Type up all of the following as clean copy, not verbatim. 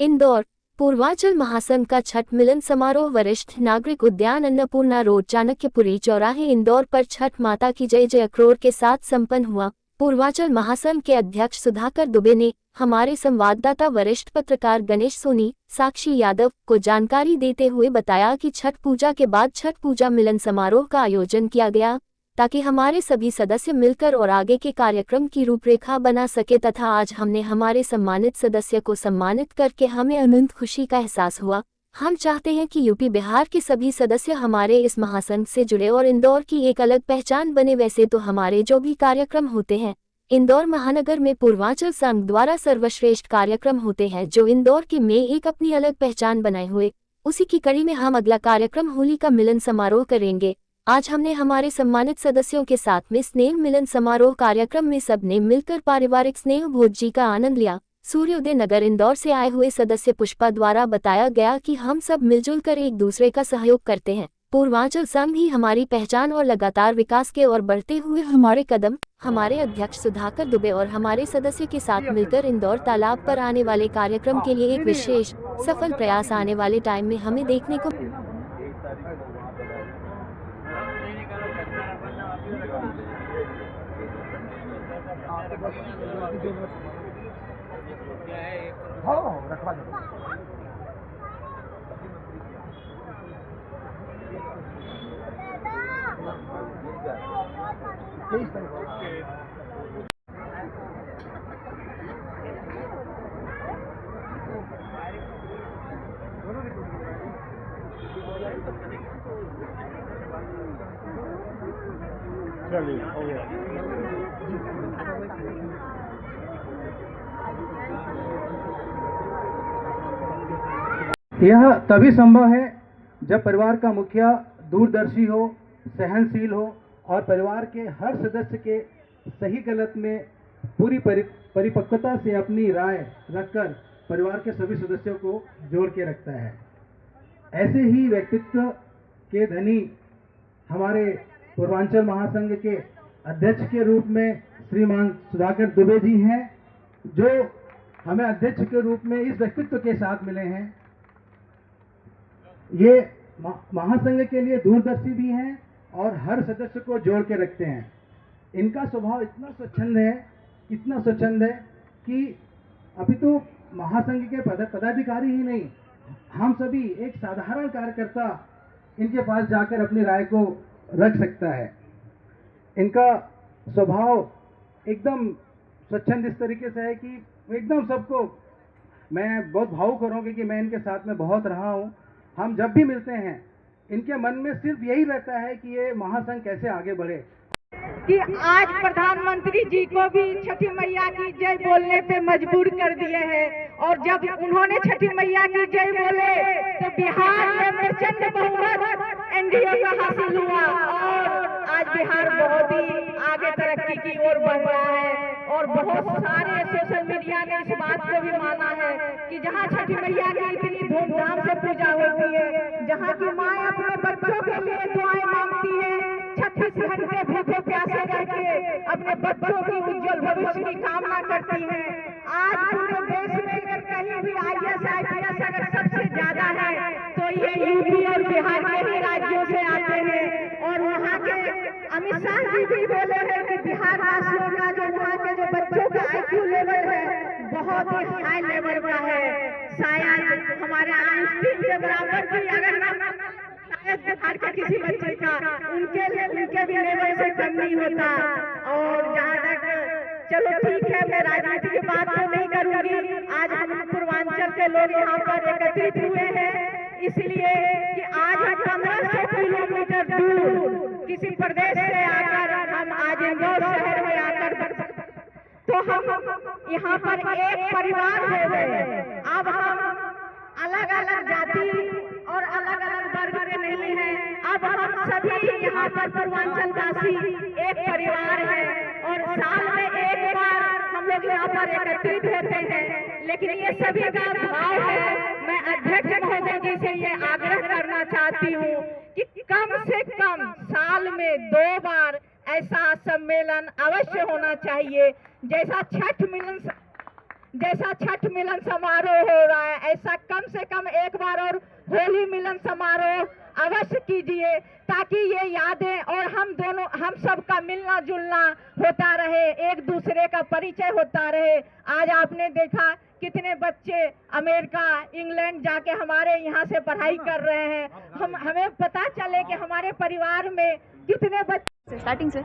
इंदौर पूर्वांचल महासंघ का छठ मिलन समारोह वरिष्ठ नागरिक उद्यान अन्नपूर्णा रोड चाणक्यपुरी चौराहे इंदौर पर छठ माता की जय जयकारों के साथ संपन्न हुआ। पूर्वांचल महासंघ के अध्यक्ष सुधाकर दुबे ने हमारे संवाददाता वरिष्ठ पत्रकार गणेश सोनी, साक्षी यादव को जानकारी देते हुए बताया कि छठ पूजा के बाद छठ पूजा मिलन समारोह का आयोजन किया गया ताकि हमारे सभी सदस्य मिलकर और आगे के कार्यक्रम की रूपरेखा बना सके तथा आज हमने हमारे सम्मानित सदस्य को सम्मानित करके हमें अनंत खुशी का एहसास हुआ। हम चाहते हैं कि यूपी बिहार के सभी सदस्य हमारे इस महासंघ से जुड़े और इंदौर की एक अलग पहचान बने। वैसे तो हमारे जो भी कार्यक्रम होते हैं इंदौर महानगर में पूर्वांचल संघ द्वारा सर्वश्रेष्ठ कार्यक्रम होते हैं जो इंदौर के में एक अपनी अलग पहचान बनाए हुए, उसी की कड़ी में हम अगला कार्यक्रम होली का मिलन समारोह करेंगे। आज हमने हमारे सम्मानित सदस्यों के साथ में स्नेह मिलन समारोह कार्यक्रम में सबने मिलकर पारिवारिक स्नेह भोज जी का आनंद लिया। सूर्योदय नगर इंदौर से आए हुए सदस्य पुष्पा द्वारा बताया गया कि हम सब मिलजुल कर एक दूसरे का सहयोग करते हैं। पूर्वांचल संघ ही हमारी पहचान और लगातार विकास के और बढ़ते हुए हमारे कदम। हमारे अध्यक्ष सुधाकर दुबे और हमारे सदस्य के साथ मिलकर इंदौर तालाब पर आने वाले कार्यक्रम के लिए एक विशेष सफल प्रयास आने वाले टाइम में हमें देखने को रखवा दो। चलिए हो गया। यह तभी संभव है जब परिवार का मुखिया दूरदर्शी हो, सहनशील हो और परिवार के हर सदस्य के सही गलत में पूरी परिपक्वता से अपनी राय रखकर परिवार के सभी सदस्यों को जोड़ के रखता है। ऐसे ही व्यक्तित्व के धनी हमारे पूर्वांचल महासंघ के अध्यक्ष के रूप में श्रीमान सुधाकर दुबे जी हैं, जो हमें अध्यक्ष के रूप में इस व्यक्तित्व के साथ मिले हैं। ये महासंघ के लिए दूरदर्शी भी हैं और हर सदस्य को जोड़ के रखते हैं। इनका स्वभाव इतना स्वच्छंद है कि अभी तो महासंघ के पदाधिकारी ही नहीं, हम सभी एक साधारण कार्यकर्ता इनके पास जाकर अपनी राय को रख सकता है। इनका स्वभाव एकदम स्वच्छंद इस तरीके से है कि एकदम सबको, मैं बहुत भावुक हो रहा हूँ क्योंकि मैं इनके साथ में बहुत रहा हूँ। हम जब भी मिलते हैं इनके मन में सिर्फ यही रहता है कि ये महासंघ कैसे आगे बढ़े। कि आज प्रधानमंत्री जी को भी छठी मैया की जय बोलने पे मजबूर कर दिए हैं और जब उन्होंने छठी मैया की जय बोले तो बिहार में प्रचंड बहुमत एनडीए का हासिल हुआ और आज बिहार बहुत ही आगे तरक्की की ओर बढ़ रहा है। और बहुत सारे सोशल मीडिया ने इस बात को भी माना है कि जहां छठी मैया की इतनी धूमधाम से पूजा होती है, जहां की माँ अपने बच्चों के लिए दुआएं मांगती है, 36 घंटे भूखे प्यासे रह के अपने बच्चों की उज्जवल भविष्य की कामना करती है। आज पूरे देश में अगर कहीं भी IAS अगर सबसे ज्यादा है तो ये यूपी और बिहार के ही राज्यों से आते हैं। और वहाँ के अमित शाह जी भी बोले हैं कि बिहार वासियों का जो वहाँ के जो बच्चों का IQ लेवल है बहुत ही हाई लेवल का है। शायद हमारे आइंस्टीन के बराबर भी अगर बिहार के किसी बच्चे का उनके भी लेवल से कम नहीं होता। और जहाँ तक चलो ठीक है, मैं राजनीति की बात तो नहीं करूंगी। आज हम पूर्वांचल के लोग यहाँ पर एकत्रित हुए हैं इसलिए कि आज हम 1500 किलोमीटर दूर किसी प्रदेश से आकर हम आज इंदौर शहर में आकर तो हम यहाँ पर एक परिवार हो गए। अब हम अलग अलग जाति और अलग अलग वर्ग के नहीं हैं, अब हम सभी यहाँ पर पूर्वांचल वासी एक परिवार है और साल में एक बार हम लोग यहाँ पर एकत्रित होते हैं। लेकिन ये सभी का भाव है, मैं अध्यक्ष महोदय जी से ये आग्रह करना चाहती हूँ कि कम से कम साल में 2 बार ऐसा सम्मेलन अवश्य होना चाहिए। जैसा छठ मिलन जैसा छठ मिलन समारोह हो रहा है, ऐसा कम से कम एक बार और होली मिलन समारोह अवश्य कीजिए, ताकि ये यादें और हम सबका मिलना जुलना होता रहे, एक दूसरे का परिचय होता रहे। आज आपने देखा कितने बच्चे अमेरिका, इंग्लैंड जाके हमारे यहाँ से पढ़ाई कर रहे हैं। हमें पता चले कि हमारे परिवार में कितने बच्चे। स्टार्टिंग से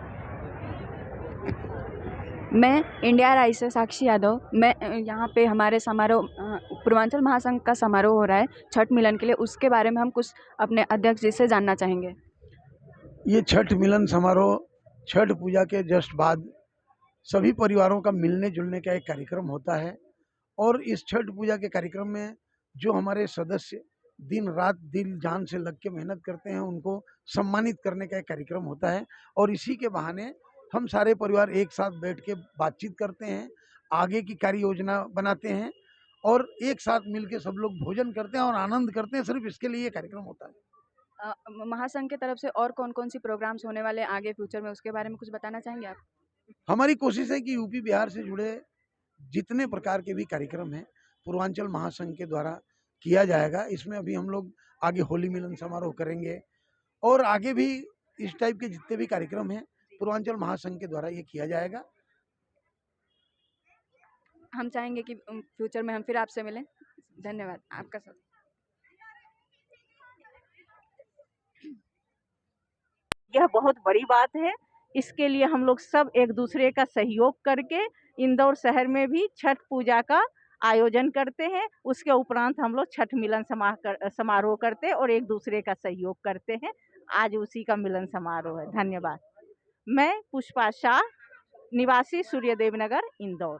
मैं इंडिया राई से साक्षी यादव। मैं यहाँ पे हमारे समारोह पूर्वांचल महासंघ का समारोह हो रहा है छठ मिलन के लिए, उसके बारे में हम कुछ अपने अध्यक्ष जी से जानना चाहेंगे। ये छठ मिलन समारोह छठ पूजा के जस्ट बाद सभी परिवारों का मिलने जुलने का एक कार्यक्रम होता है, और इस छठ पूजा के कार्यक्रम में जो हमारे सदस्य दिन रात दिल जान से लग के मेहनत करते हैं, उनको सम्मानित करने का एक कार्यक्रम होता है। और इसी के बहाने हम सारे परिवार एक साथ बैठ के बातचीत करते हैं, आगे की कार्य योजना बनाते हैं, और एक साथ मिलके सब लोग भोजन करते हैं और आनंद करते हैं। सिर्फ इसके लिए ये कार्यक्रम होता है। महासंघ की तरफ से और कौन कौन सी प्रोग्राम्स होने वाले आगे फ्यूचर में, उसके बारे में कुछ बताना चाहेंगे आप? हमारी कोशिश है कि यूपी बिहार से जुड़े जितने प्रकार के भी कार्यक्रम हैं पूर्वांचल महासंघ के द्वारा किया जाएगा। इसमें अभी हम लोग आगे होली मिलन समारोह करेंगे, और आगे भी इस टाइप के जितने भी कार्यक्रम हैं पूर्वांचल महासंघ के द्वारा ये किया जाएगा। हम चाहेंगे कि फ्यूचर में हम फिर आपसे मिलें। धन्यवाद आपका सब। यह बहुत बड़ी बात है। इसके लिए हम लोग सब एक दूसरे का सहयोग करके इंदौर शहर में भी छठ पूजा का आयोजन करते हैं। उसके उपरांत हम लोग छठ मिलन समारोह करते हैं और एक दूसरे का सहयोग करते हैं। आज उसी का मिलन समारोह है। धन्यवाद। मैं पुष्पा शाह, निवासी सूर्यदेव नगर, इंदौर।